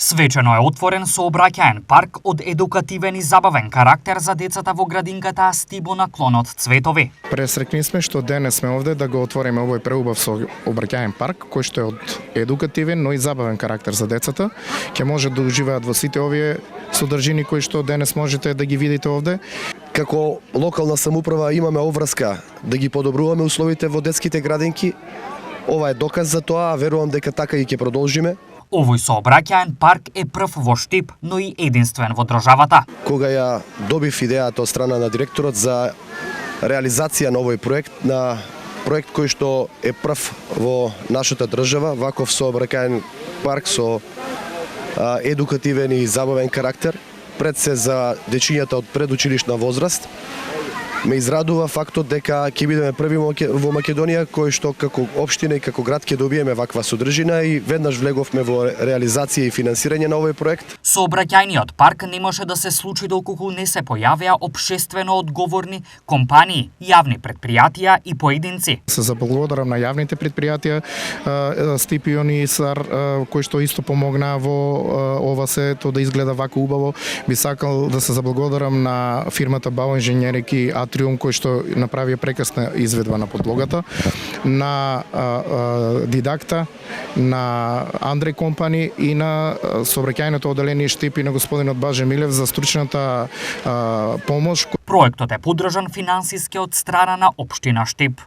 Свечено е отворен сообраќаен парк од едукативен и забавен карактер за децата во градинката Стибо на клонот Цветови. Пресрекни сме што денес сме овде да го отвориме овој преубав сообраќаен парк, кој што е од едукативен, но и забавен карактер за децата. Ќе може да уживаат во сите овие содржини кои што денес можете да ги видите овде. Како локална самоуправа имаме обврска да ги подобруваме условите во детските градинки. Ова е доказ за тоа, верувам дека така и ќе продолжиме. Овој сообраќаен парк е прв во Штип, но и единствен во државата. Кога ја добив идејата од страна на директорот за реализација на овој проект, на проект кој што е прв во нашата држава, ваков сообраќаен парк со едукативен и забавен карактер, пред се за дечињата од предучилишна возраст, ме израдува фактот дека ќе бидеме први во Македонија кој што како општина и како град ќе добиеме ваква содржина и веднаш влеговме во реализација и финансирање на овој проект. Сообраќајниот парк не може да се случи доколку не се појавија општествено одговорни компании, јавни претпријатија и поединци. Се заблагодарам на јавните претпријатија Стипион и САР кои што исто помогнаа во ова сето да изгледа вако убаво. Би сакал да се заблагодарам на фирмата Бао инженерик и Атриум кој што направија прекрасна изведба на подлогата, на Дидакта, на Андреј компани и на сообраќајното одделение Штип и на господинот Баже Милев за стручната помош. Проектот е поддржан финансиски од страна на општина Штип.